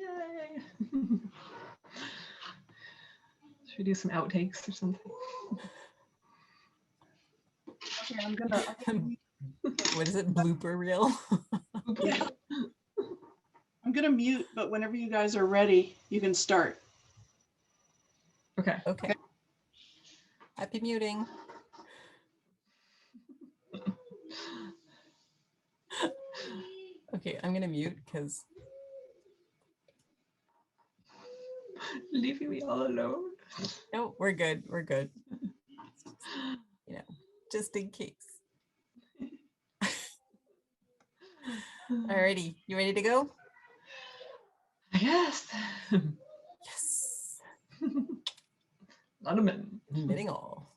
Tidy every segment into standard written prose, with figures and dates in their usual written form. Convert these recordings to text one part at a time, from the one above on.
Yay. Should we do some outtakes or something? Okay, I'm gonna what is it? Blooper reel? yeah. I'm gonna mute, but whenever you guys are ready, you can start. Okay. Okay. Happy muting. Okay, I'm gonna mute because leaving me all alone. No, we're good. We're good. You know, just in case. Alrighty, you ready to go? Yes. Yes. Let them in. Knitting all.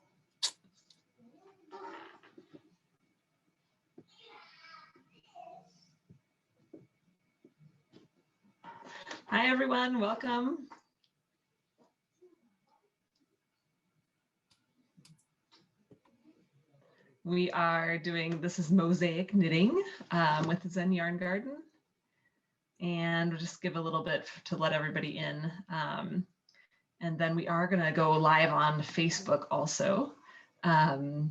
Hi everyone, welcome. We are doing, this is Mosaic knitting with the Zen Yarn Garden. And we'll just give a little bit to let everybody in. And then we are gonna go live on Facebook also. But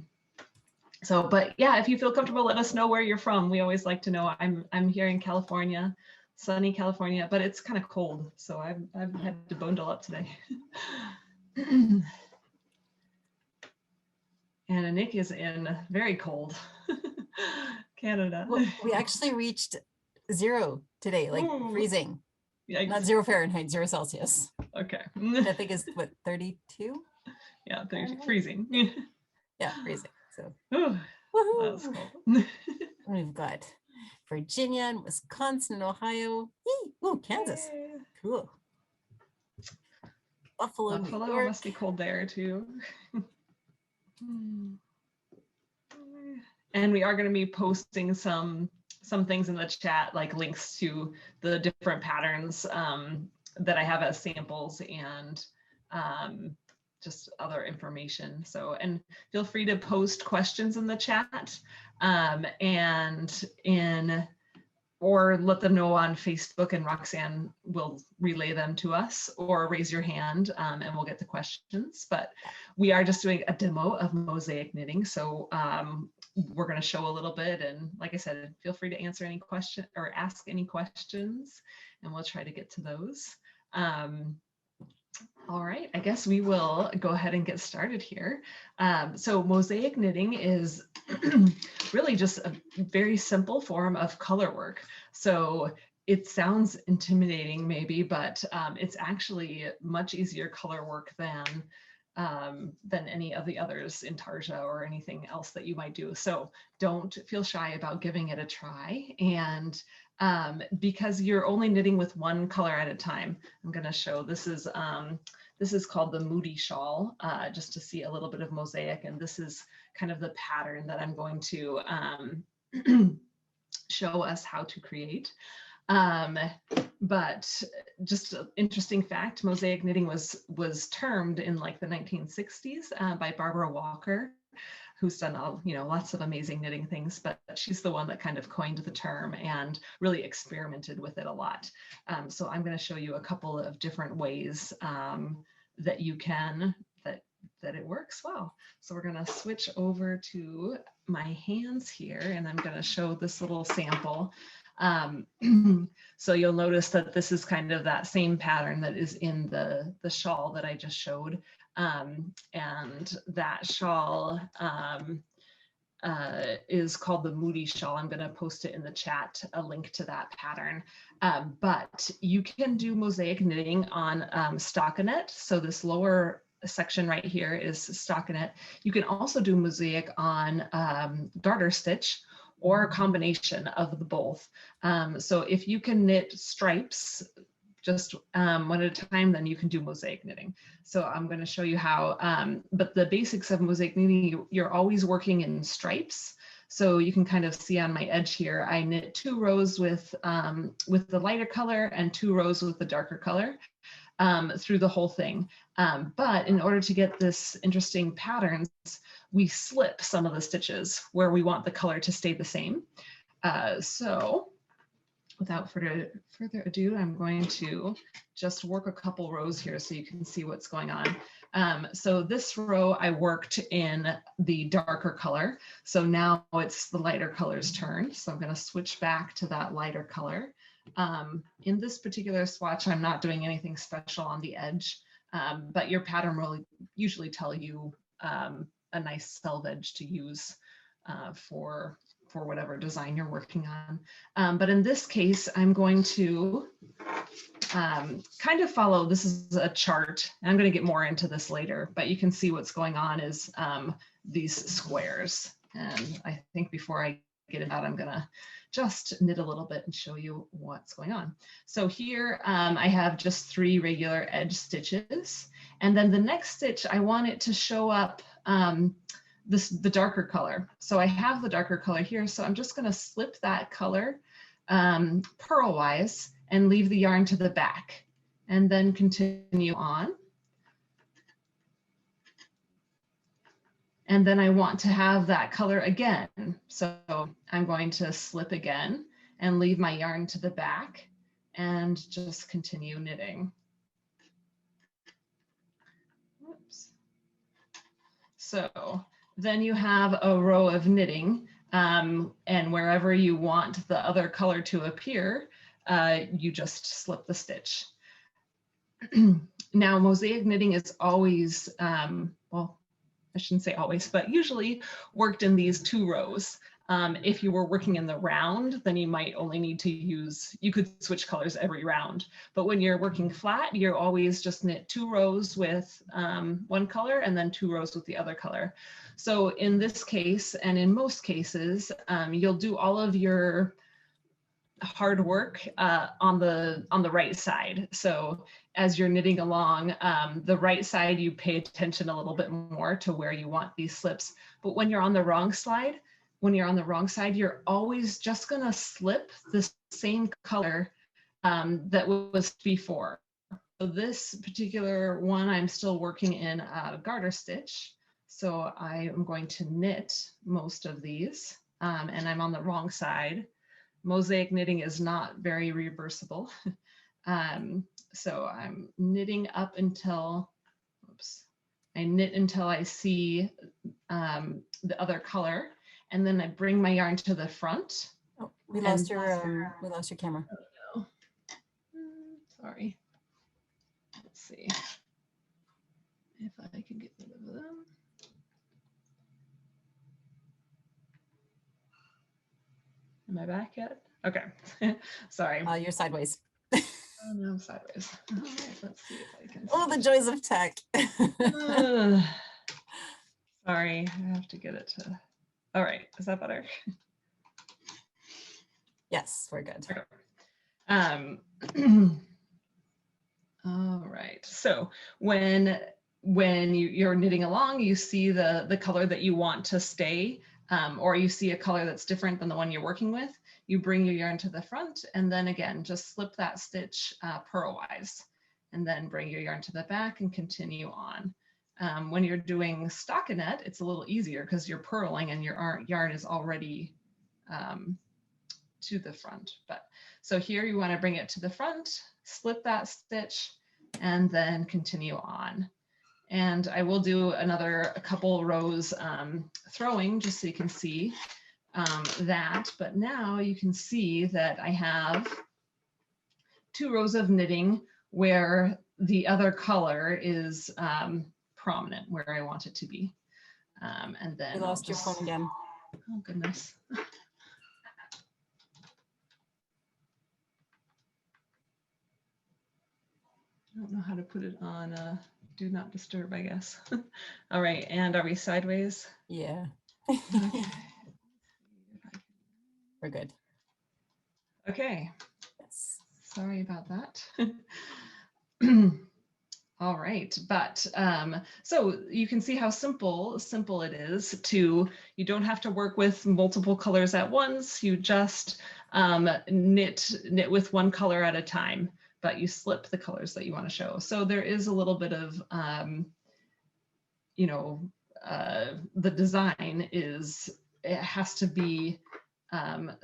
yeah, if you feel comfortable, let us know where you're from. We always like to know. I'm here in California, sunny California, but it's kind of cold. So I've had to bundle up today. And Nick is in very cold Canada. Well, we actually reached 0 today, like Ooh. freezing. Yikes. Not 0 Fahrenheit, 0 Celsius. Okay. I think is what, 32? Yeah, 32, freezing. Yeah, freezing. So Ooh, woohoo! that's cold. We've got Virginia and Wisconsin and Ohio. Yee! Ooh, Kansas. Yay. Cool. Buffalo, New York. Must be cold there too. And we are going to be posting some things in the chat, like links to the different patterns that I have as samples and just other information. So, and feel free to post questions in the chat or let them know on Facebook, and Roxanne will relay them to us, or raise your hand and we'll get the questions. But we are just doing a demo of mosaic knitting. So we're going to show a little bit, and like I said, feel free to answer any question or ask any questions, and we'll try to get to those. All right, I guess we will go ahead and get started here. So mosaic knitting is really just a very simple form of color work. So it sounds intimidating maybe, but it's actually much easier color work than any of the others in Tarja or anything else that you might do. So don't feel shy about giving it a try. And because you're only knitting with one color at a time, I'm going to show this is called the Moody Shawl, just to see a little bit of mosaic. And this is kind of the pattern that I'm going to show us how to create. But just an interesting fact, mosaic knitting was termed in like the 1960s by Barbara Walker, who's done lots of amazing knitting things, but she's the one that kind of coined the term and really experimented with it a lot. So I'm going to show you a couple of different ways that you can, that it works well. So we're going to switch over to my hands here, and I'm going to show this little sample. So you'll notice that this is kind of that same pattern that is in the shawl that I just showed. And that shawl is called the Moody Shawl. I'm going to post it in the chat, a link to that pattern. But you can do mosaic knitting on stockinette. So this lower section right here is stockinette. You can also do mosaic on garter stitch, or a combination of the both. So if you can knit stripes just one at a time, then you can do mosaic knitting. So I'm going to show you how, but the basics of mosaic knitting, you're always working in stripes. So you can kind of see on my edge here, I knit 2 rows with the lighter color and 2 rows with the darker color through the whole thing. But in order to get this interesting patterns, we slip some of the stitches where we want the color to stay the same. So without further ado, I'm going to just work a couple rows here so you can see what's going on. So this row I worked in the darker color. So now it's the lighter color's turn. So I'm going to switch back to that lighter color. In this particular swatch, I'm not doing anything special on the edge, but your pattern will usually tell you a nice selvage to use for whatever design you're working on. But in this case, I'm going to kind of follow, this is a chart, and I'm going to get more into this later, but you can see what's going on is these squares. And I think before I get it out, I'm going to just knit a little bit and show you what's going on. So here I have just 3 regular edge stitches. And then the next stitch, I want it to show up the darker color. So I have the darker color here. So I'm just going to slip that color purlwise and leave the yarn to the back and then continue on. And then I want to have that color again. So I'm going to slip again and leave my yarn to the back and just continue knitting. Oops. So then you have a row of knitting, and wherever you want the other color to appear, you just slip the stitch. Now, mosaic knitting is always, well, I shouldn't say always, but usually worked in these 2 rows. If you were working in the round, then you might only need to use, you could switch colors every round. But when you're working flat, you're always just knit 2 rows with 1 color and then 2 rows with the other color. So in this case, and in most cases, you'll do all of your hard work on the right side. So as you're knitting along, the right side, you pay attention a little bit more to where you want these slips. But when you're on the wrong side, you're always just gonna slip the same color that was before. So this particular one, I'm still working in a garter stitch. So I am going to knit most of these, and I'm on the wrong side. Mosaic knitting is not very reversible. So I'm knitting up until, oops, I knit until I see the other color, and then I bring my yarn to the front. Oh, we lost your camera. Oh, no. Sorry. Let's see if I can get rid of them. Am I back yet? Okay. Sorry. You're sideways. Oh, no, I'm sideways. All right, let's see if I can. Oh, the joys of tech. Sorry, I have to get it to. All right, is that better? Yes, we're good. Okay. All right. So when you're knitting along, you see the color that you want to stay, or you see a color that's different than the one you're working with. You bring your yarn to the front, and then again, just slip that stitch purlwise, and then bring your yarn to the back and continue on. When you're doing stockinette, it's a little easier because you're purling and your yarn is already to the front. But so here you want to bring it to the front, slip that stitch, and then continue on. And I will do a couple rows throwing just so you can see that. But now you can see that I have 2 rows of knitting where the other color is prominent where I want it to be. And then you lost your phone again. Oh goodness. I don't know how to put it on do not disturb, I guess. All right, and are we sideways? Yeah. Okay. We're good. Okay. Yes. Sorry about that. All right, but so you can see how simple it is to, you don't have to work with multiple colors at once. You just knit with 1 color at a time, but you slip the colors that you want to show. So there is a little bit of, the design is, it has to be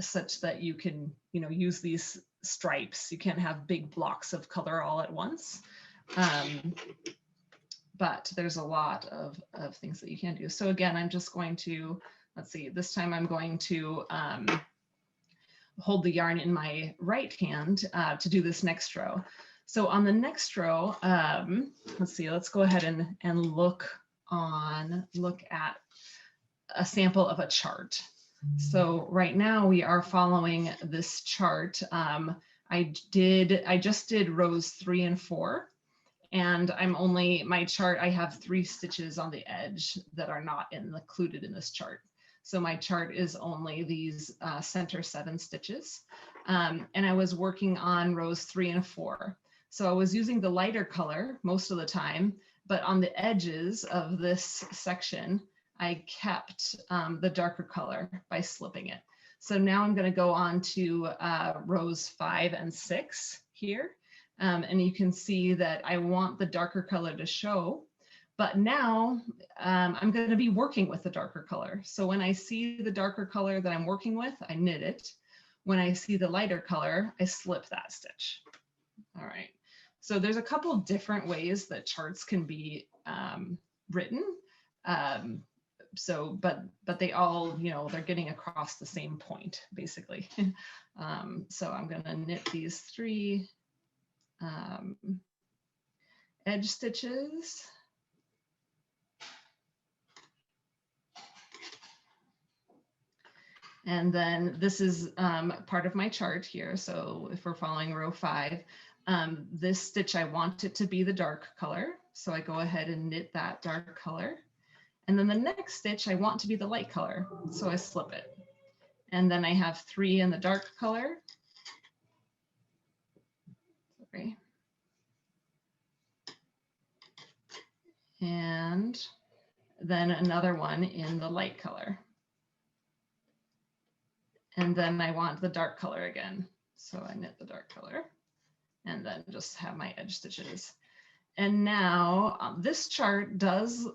such that you can, use these stripes. You can't have big blocks of color all at once. But there's a lot of things that you can do. So again, I'm just going to, let's see, this time I'm going to hold the yarn in my right hand to do this next row. So on the next row, let's see, let's go ahead and look at a sample of a chart. So right now we are following this chart. I just did rows 3 and 4, and my chart, I have 3 stitches on the edge that are not included in this chart. So my chart is only these center 7 stitches. And I was working on rows 3 and 4. So I was using the lighter color most of the time, but on the edges of this section, I kept the darker color by slipping it. So now I'm going to go on to rows 5 and 6 here. And you can see that I want the darker color to show, but now I'm going to be working with the darker color. So when I see the darker color that I'm working with, I knit it. When I see the lighter color, I slip that stitch. All right. So there's a couple different ways that charts can be written. But they all, they're getting across the same point, basically. So I'm going to knit these 3 edge stitches. And then this is part of my chart here. So if we're following row 5, this stitch, I want it to be the dark color. So I go ahead and knit that dark color. And then the next stitch, I want to be the light color. So I slip it. And then I have 3 in the dark color. Sorry. And then another one in the light color. And then I want the dark color again. So I knit the dark color and then just have my edge stitches. And now this chart does,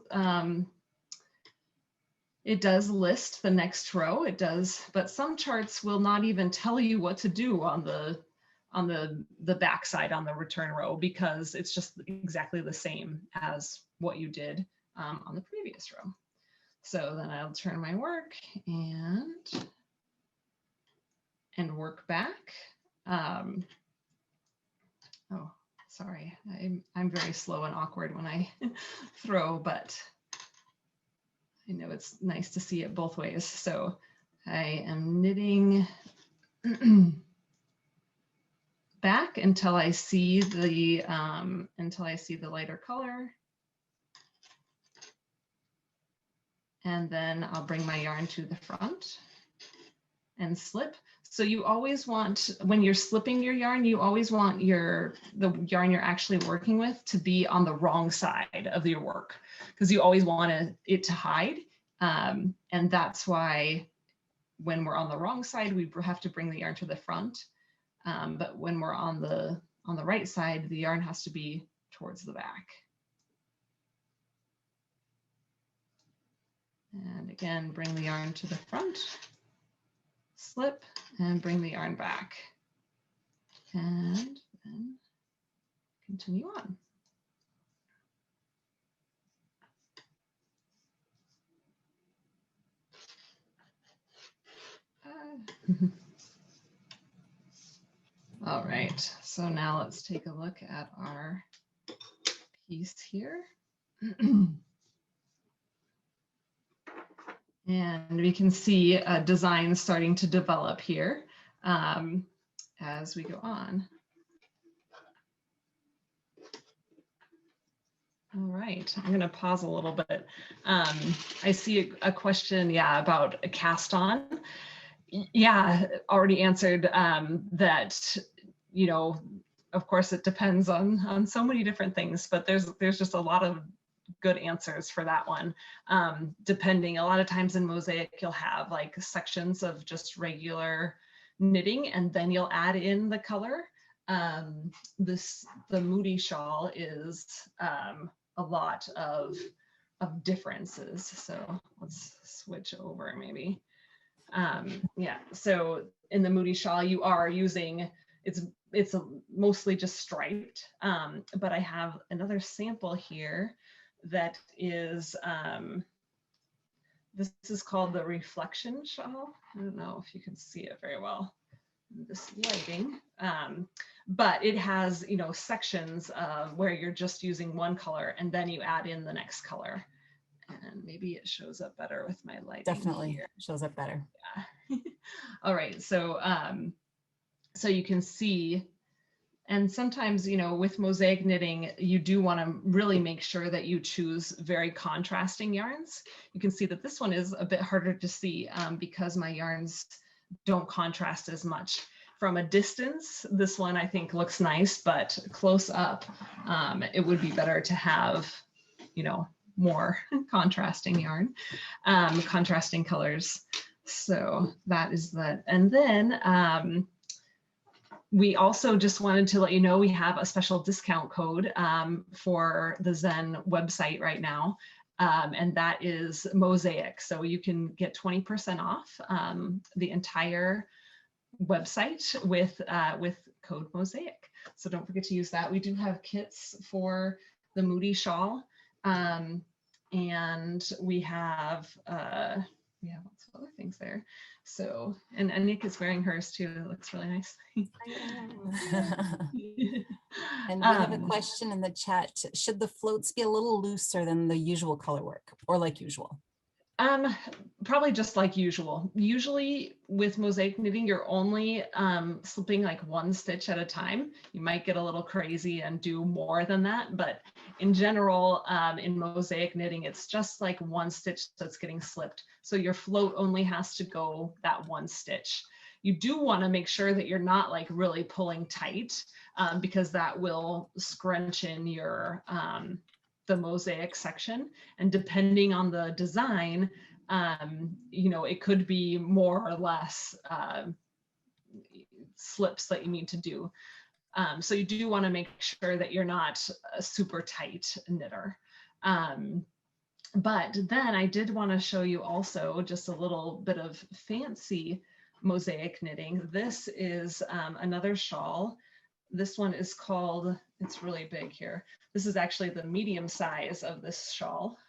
it does list the next row, it does, but some charts will not even tell you what to do on the back side on the return row, because it's just exactly the same as what you did on the previous row. So then I'll turn my work and work back. Oh, sorry, I'm very slow and awkward when I throw, but I know it's nice to see it both ways. So I am knitting back until I see the lighter color. And then I'll bring my yarn to the front and slip. So you always want, when you're slipping your yarn, you always want the yarn you're actually working with to be on the wrong side of your work, because you always want it to hide. And that's why when we're on the wrong side, we have to bring the yarn to the front. But when we're on the right side, the yarn has to be towards the back. And again, bring the yarn to the front, slip, and bring the yarn back. And then continue on. All right, so now let's take a look at our piece here. And we can see a design starting to develop here as we go on. All right, I'm going to pause a little bit. I see a question, about a cast on. Yeah, already answered that, of course it depends on so many different things, but there's just a lot of good answers for that one. Depending, a lot of times in Mosaic, you'll have like sections of just regular knitting, and then you'll add in the color. The Moody shawl is a lot of differences. So let's switch over maybe. Yeah, so in the Moody shawl, you are using, it's mostly just striped, but I have another sample here that is, this is called the reflection shawl. I don't know if you can see it very well in this lighting, but it has, you know, sections where you're just using one color and then you add in the next color. And maybe it shows up better with my lighting. Definitely here. shows up better. Yeah. All right, so so you can see, and sometimes, you know, with mosaic knitting, you do want to really make sure that you choose very contrasting yarns. You can see that this one is a bit harder to see because my yarns don't contrast as much. From a distance, this one I think looks nice, but close up, it would be better to have, you know, more contrasting yarn, contrasting colors. So that is that. And then we also just wanted to let you know we have a special discount code for the Zen website right now, and that is Mosaic. So you can get 20% off the entire website with code Mosaic. So don't forget to use that. We do have kits for the Moody shawl, and we have lots of other things there. So, and Nick is wearing hers too. It looks really nice. And we have a question in the chat. Should the floats be a little looser than the usual color work, or like usual? Probably just like usual. Usually with mosaic knitting, you're only slipping like one stitch at a time. You might get a little crazy and do more than that, but in general, in mosaic knitting, it's just like one stitch that's getting slipped. So your float only has to go that one stitch. You do want to make sure that you're not like really pulling tight because that will scrunch in your the mosaic section, and depending on the design, you know, it could be more or less slips that you need to do. So you do want to make sure that you're not a super tight knitter. But then I did want to show you also just a little bit of fancy mosaic knitting. This is another shawl. This one is called, it's really big here. This is actually the medium size of this shawl.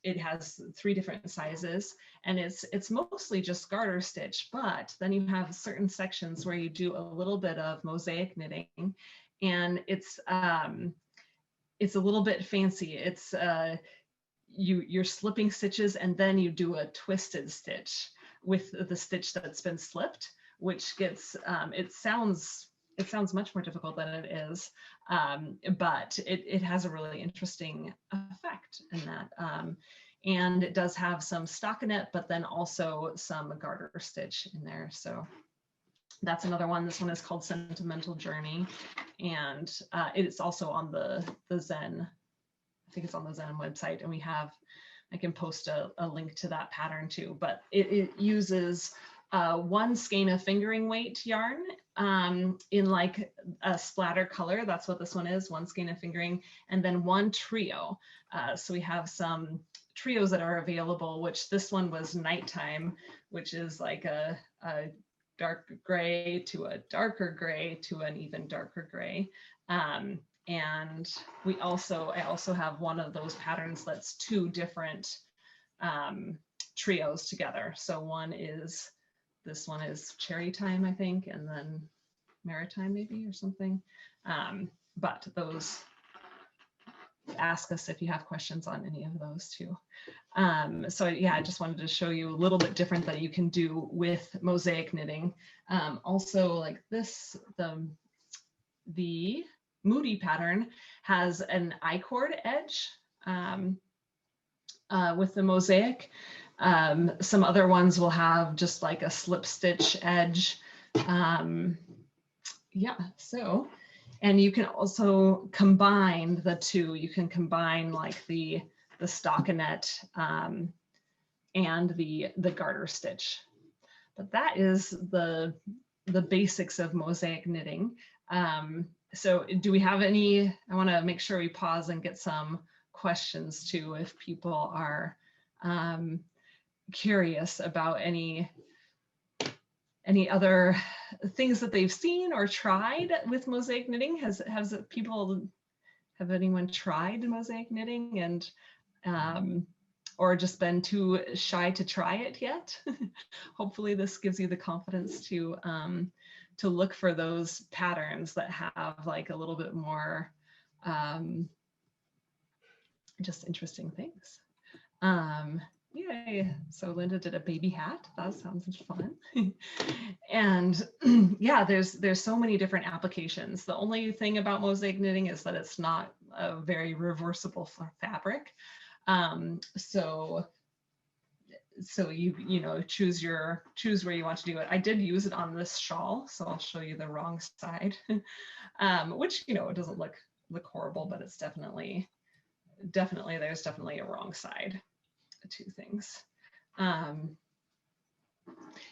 It has 3 different sizes, and it's mostly just garter stitch, but then you have certain sections where you do a little bit of mosaic knitting, and it's a little bit fancy. It's you're slipping stitches and then you do a twisted stitch with the stitch that's been slipped, which gets it sounds much more difficult than it is, but it has a really interesting effect in that. And it does have some stockinette, but then also some garter stitch in there. So that's another one. This one is called Sentimental Journey, and it's also on the Zen. I think it's on the Zen website, and I can post a link to that pattern too. But it uses 1 skein of fingering weight yarn in like a splatter color. That's what this one is, 1 skein of fingering, and then 1 trio. So we have some trios that are available, which this one was nighttime, which is like a dark gray to a darker gray to an even darker gray. And I also have one of those patterns that's 2 different trios together. So this one is cherry time, I think, and then maritime maybe or something. But those, ask us if you have questions on any of those too. So yeah, I just wanted to show you a little bit different that you can do with mosaic knitting. Also, like this, the Moody pattern has an I-cord edge with the mosaic. Some other ones will have just like a slip stitch edge. Yeah, so, and you can also combine the 2. You can combine like the stockinette and the garter stitch. But that is the basics of mosaic knitting. So do we have any, I want to make sure we pause and get some questions too if people are curious about any other things that they've seen or tried with mosaic knitting. Have anyone tried mosaic knitting and or just been too shy to try it yet? Hopefully this gives you the confidence to look for those patterns that have like a little bit more just interesting things. Yay. So Linda did a baby hat. That sounds fun. And yeah, there's so many different applications. The only thing about mosaic knitting is that it's not a very reversible fabric. So you know, choose where you want to do it. I did use it on this shawl, so I'll show you the wrong side, which, you know, it doesn't look horrible, but it's definitely there's definitely a wrong side to things.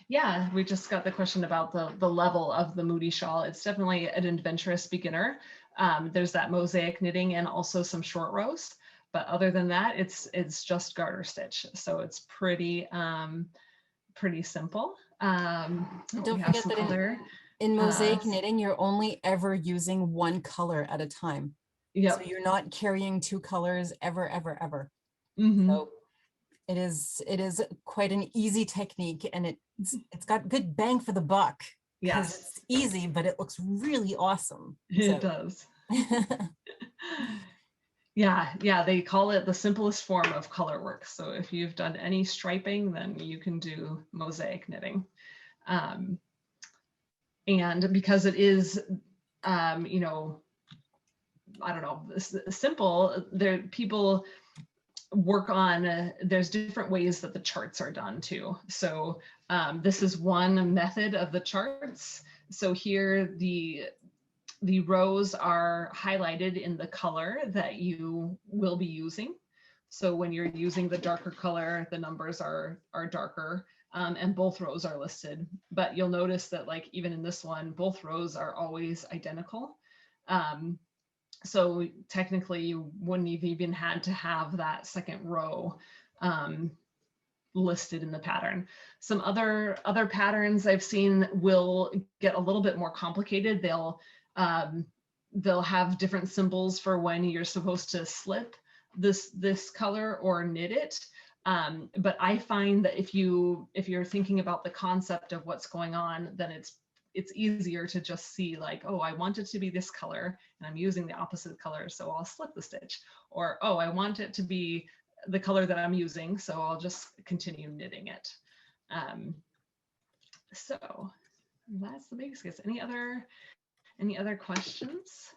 Yeah, we just got the question about the level of the Moody shawl. It's definitely an adventurous beginner. There's that mosaic knitting and also some short rows, but other than that, it's just garter stitch. So it's pretty simple. Don't forget that in mosaic knitting, you're only ever using one color at a time. Yep. So you're not carrying two colors ever. Mm-hmm. So it is quite an easy technique, and it's got good bang for the buck. Yes, it's easy, but it looks really awesome. It does. Yeah, they call it the simplest form of color work. So if you've done any striping, then you can do mosaic knitting. And because it is, you know, I don't know, simple, people work on, there's different ways that the charts are done too. So this is one method of the charts. So here the rows are highlighted in the color that you will be using. So when you're using the darker color, the numbers are darker, and both rows are listed. But you'll notice that, like, even in this one, both rows are always identical. So technically you wouldn't have even had to have that second row listed in the pattern. Some other patterns I've seen will get a little bit more complicated. They'll have different symbols for when you're supposed to slip this color or knit it. But I find that if you're thinking about the concept of what's going on, then it's easier to just see, like, oh, I want it to be this color and I'm using the opposite color, so I'll slip the stitch. Or, oh, I want it to be the color that I'm using, so I'll just continue knitting it. So that's the basics. Any other questions?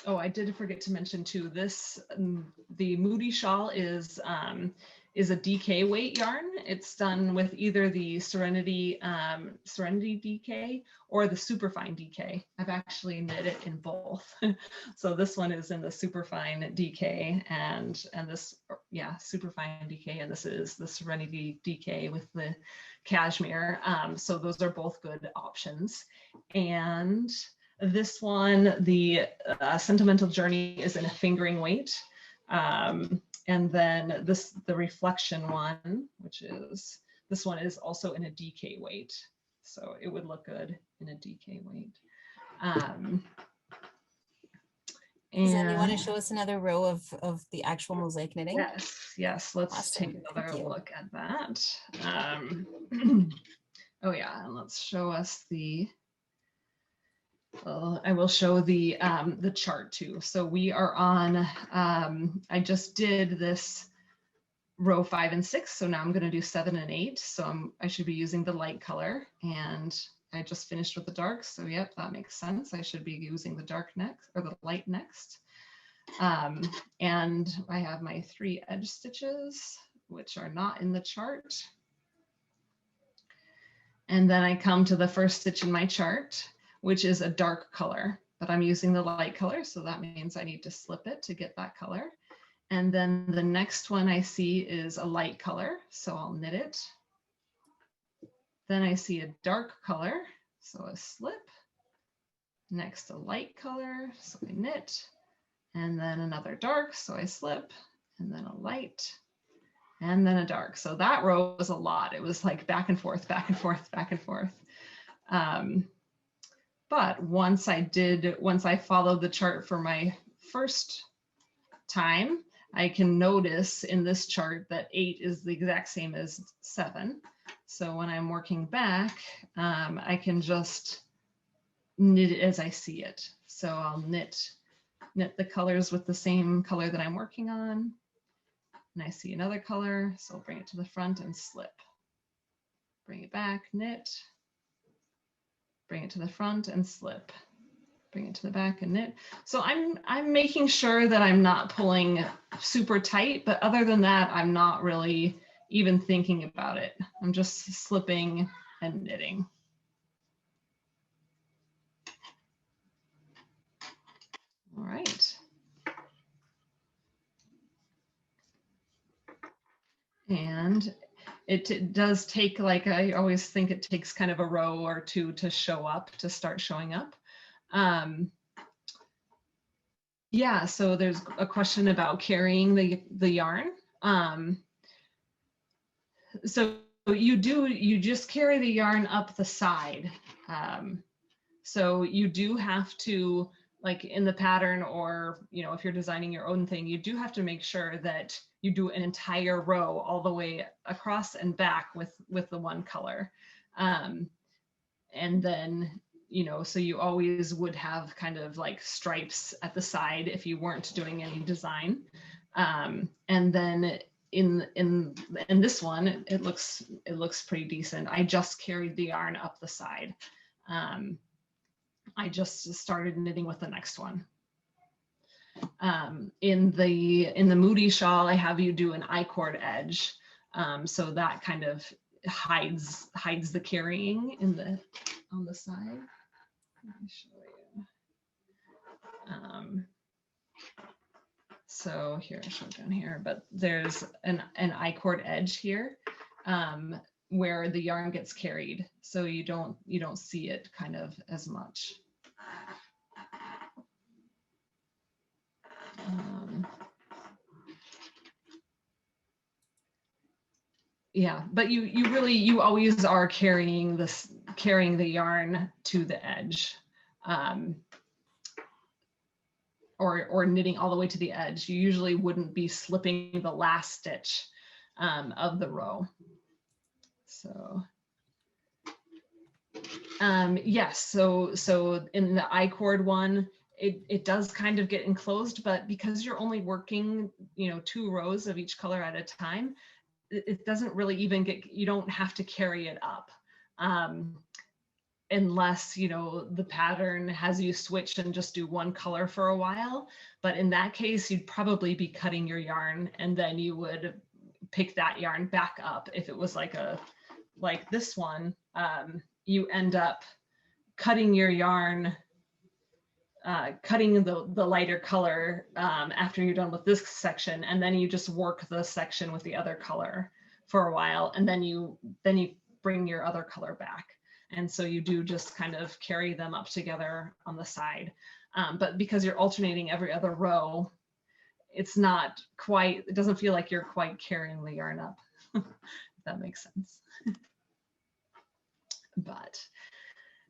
Oh, I did forget to mention too, the Moody shawl is a DK weight yarn. It's done with either the Serenity DK or the Superfine DK. I've actually knit it in both. So this one is in the Superfine DK and this, yeah, Superfine DK, and this is the Serenity DK with the cashmere. So those are both good options. And this one, the Sentimental Journey, is in a fingering weight. And then the Reflection one, which is, this one is also in a DK weight. So it would look good in a DK weight. And you want to show us another row of the actual mosaic knitting? Yes. Let's take another look at that. Oh yeah, and let's show us I will show the chart too. So we are on, I just did this row 5 and 6. So now I'm going to do 7 and 8. So I should be using the light color, and I just finished with the dark. So yep, that makes sense. I should be using the dark next, or the light next. And I have my 3 edge stitches, which are not in the chart. And then I come to the first stitch in my chart, which is a dark color, but I'm using the light color. So that means I need to slip it to get that color. And then the next one I see is a light color, so I'll knit it. Then I see a dark color, so a slip. Next, a light color, so I knit. And then another dark, so I slip. And then a light. and then a dark. So that row was a lot. It was like back and forth, back and forth, back and forth. But once I followed the chart for my first time, I can notice in this chart that 8 is the exact same as 7. So when I'm working back, I can just knit it as I see it. So I'll knit the colors with the same color that I'm working on. And I see another color, so I'll bring it to the front and slip. Bring it back, knit. Bring it to the front and slip. Bring it to the back and knit. So I'm making sure that I'm not pulling super tight, but other than that, I'm not really even thinking about it. I'm just slipping and knitting. All right. And it does take, like, I always think it takes kind of a row or two to show up, to start showing up. Yeah, so there's a question about carrying the yarn. So you just carry the yarn up the side. So you do have to, like in the pattern, or if you're designing your own thing, you do have to make sure that you do an entire row all the way across and back with the one color. And then so you always would have kind of like stripes at the side if you weren't doing any design. And then in this one, it looks pretty decent. I just carried the yarn up the side. I just started knitting with the next one. In the Moody shawl, I have you do an I-cord edge. So that kind of hides the carrying on the side. Let me show you. So here, I'll show it down here, but there's an I-cord edge here where the yarn gets carried. So you don't see it kind of as much. Yeah, but you always are carrying the yarn to the edge, or knitting all the way to the edge. You usually wouldn't be slipping the last stitch of the row. So yes, so in the I-cord one, it does kind of get enclosed, but because you're only working 2 rows of each color at a time, it doesn't really even you don't have to carry it up, unless the pattern has you switch and just do one color for a while. But in that case, you'd probably be cutting your yarn, and then you would pick that yarn back up. If it was like this one, you end up cutting your yarn, cutting the lighter color after you're done with this section, and then you just work the section with the other color for a while, and then you bring your other color back. And so you do just kind of carry them up together on the side. But because you're alternating every other row, it doesn't feel like you're quite carrying the yarn up, if that makes sense. But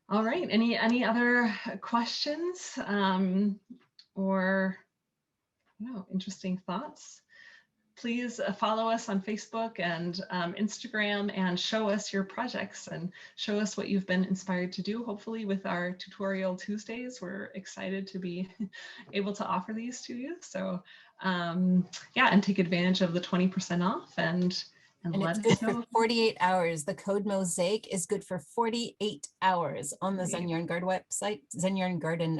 all right, any other questions or interesting thoughts? Please follow us on Facebook and Instagram, and show us your projects and show us what you've been inspired to do. Hopefully with our Tutorial Tuesdays, we're excited to be able to offer these to you. So yeah, and take advantage of the 20% off and let it's us good know. For 48 hours. The code Mosaic is good for 48 hours on the Zen Yarn Garden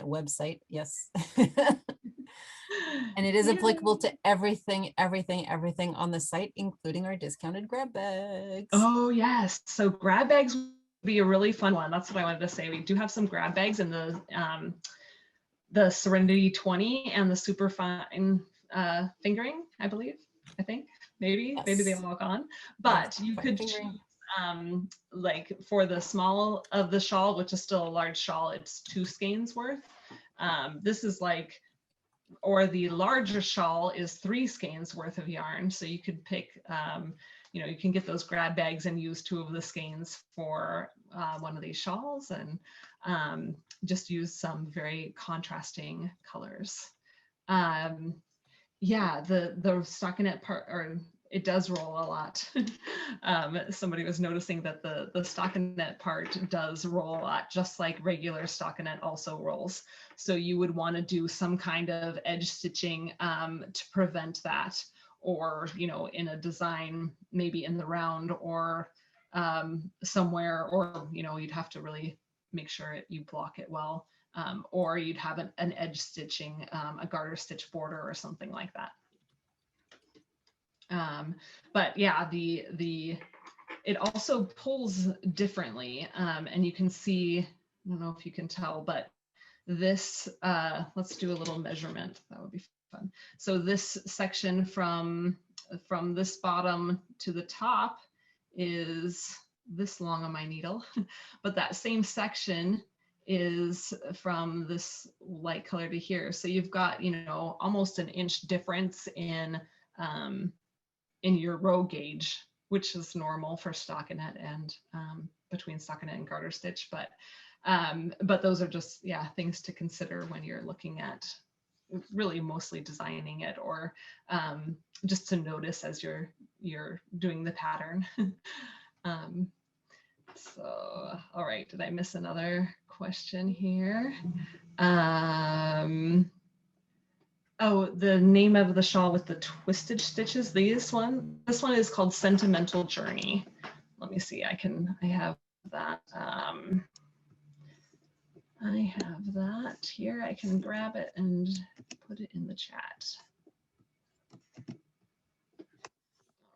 website. Yes. And it is applicable to everything on the site, including our discounted grab bags. Oh yes, so grab bags would be a really fun one. That's what I wanted to say. We do have some grab bags in the Serenity 20 and the super fine fingering, I think maybe they all gone, but you could choose, like for the small of the shawl, which is still a large shawl, it's 2 skeins worth. This is like or the larger shawl is 3 skeins worth of yarn. So you could pick, you know, you can get those grab bags and use 2 of the skeins for one of these shawls, and just use some very contrasting colors. Yeah, the stockinette part, or it does roll a lot. Somebody was noticing that the stockinette part does roll a lot, just like regular stockinette also rolls. So you would want to do some kind of edge stitching to prevent that, or, you know, in a design, maybe in the round or somewhere, or, you know, you'd have to really make sure you block it well. Or you'd have an edge stitching, a garter stitch border or something like that. But yeah, it also pulls differently, and you can see, I don't know if you can tell, but this, let's do a little measurement. That would be fun. So this section from this bottom to the top is this long on my needle, but that same section is from this light color to here. So you've got, you know, almost an inch difference in your row gauge, which is normal for stockinette and between stockinette and garter stitch. But those are just, yeah, things to consider when you're looking at really mostly designing it, or just to notice as you're doing the pattern. So, all right, did I miss another question here? Oh, the name of the shawl with the twisted stitches. This one is called Sentimental Journey. Let me see, I have that. I have that here. I can grab it and put it in the chat. All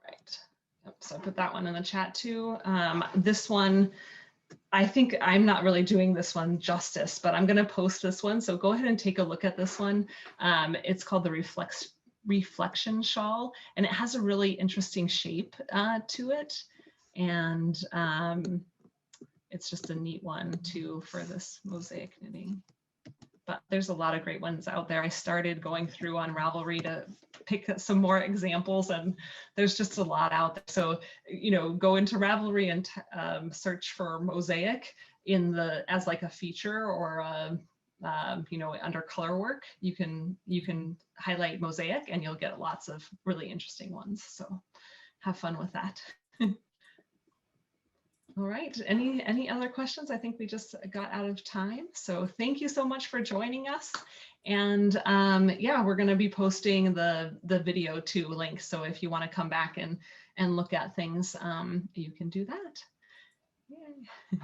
right. Yep, so I put that one in the chat too. This one, I think I'm not really doing this one justice, but I'm going to post this one. So go ahead and take a look at this one. It's called the Reflection Shawl, and it has a really interesting shape to it. And it's just a neat one too for this mosaic knitting. But there's a lot of great ones out there. I started going through on Ravelry to pick some more examples, and there's just a lot out there. So, you know, go into Ravelry and search for mosaic as like a feature, or you know, under color work, you can highlight mosaic and you'll get lots of really interesting ones. So have fun with that. All right, any other questions? I think we just got out of time. So thank you so much for joining us. And yeah, we're gonna be posting the video too, link. So if you wanna come back and look at things, you can do that. Yay.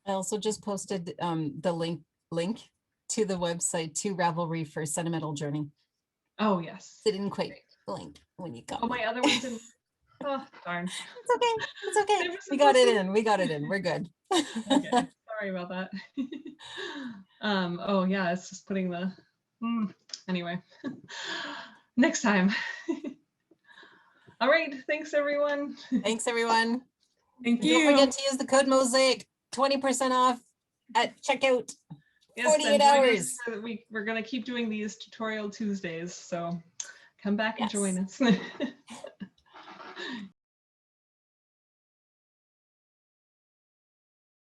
I also just posted the link to the website to Ravelry for Sentimental Journey. Oh yes. It didn't quite link when you got. Oh, my other ones didn't. Oh, darn. It's okay. It's okay. We got it in. We got it in. We're good. Okay. Sorry about that. Oh yeah, it's just putting the anyway. Next time. All right. Thanks everyone. Thanks everyone. Thank you. Don't forget to use the code Mosaic, 20% off at checkout. Yes, 48 hours. We're gonna keep doing these tutorial Tuesdays, so come back and join us.